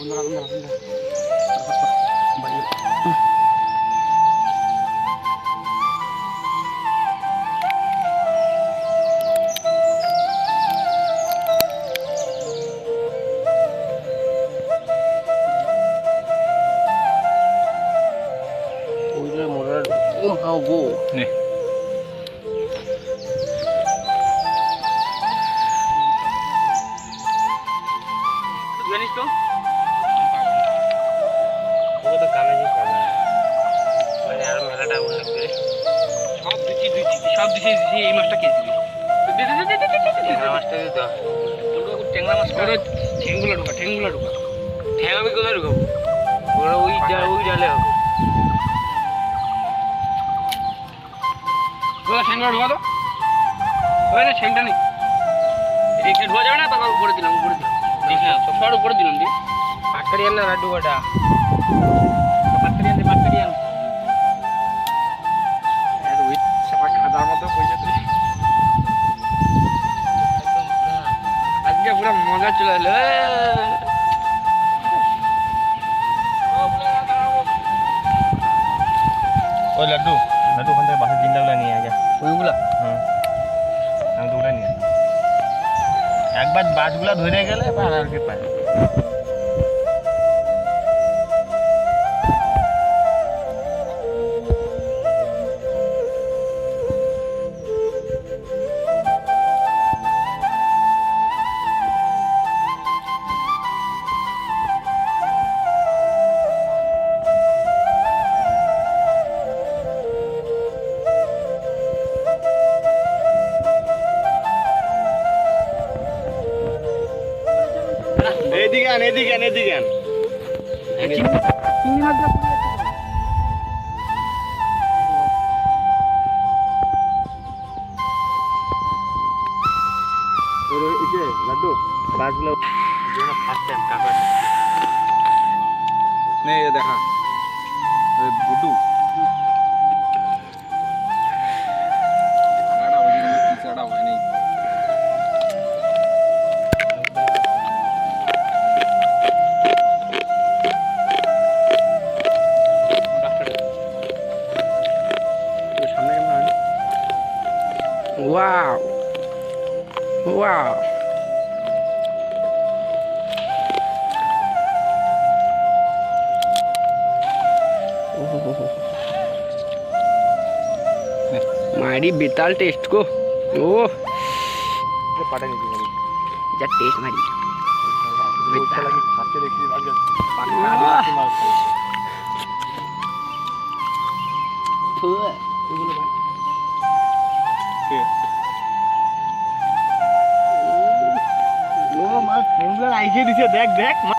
How go? নে জানিস তো ও তো কানে যে পাবে মানে আর মেলাটা আগুন লাগবে সব দিছি এই মাছটা কে দিবি ট্যাংরা মাছটা দিতে হবে ট্যাংরা মাছ ঠেঙ্গুলা ঢোকা ঠ্যাং আমি কোথায় ঢুকাবো ওরা ওই ডালে হবে ঠ্যাংগুলা ঢোকা তো ওই না ঠ্যাংটা নেই রেখে ঢোকা যাবে না বাবা উপরে দিলাম দেখে সবার উপরে দিলাম দিয়ে পাটকারি আন না লাড্ডু কটা পাটকারি আন খাদার মতো পয়সা তুই আজকে পুরো মজা চলে এলো ওই লাড্ডু ওখান থেকে বাসার জিন্দাগুলো নিয়ে আয় যা ওইগুলা আমি তো ওটা নিয়ে একবার বাসগুলা ধরে গেলে আর কি পায় এদিকে আন লাড্ডু বাসগুলো ফার্স্ট টাইম কাপড় নে দেখা বুডু পিছাটা হয় নাই Wow. Wow. मारी बेताल टेस्ट को ओ পাটা নিতে পারি जा टेस्ट मारी ওইটা লাগি খাচ্ছে দেখি আগে ও মা ফোনগুলো আইছে দিছে দেখ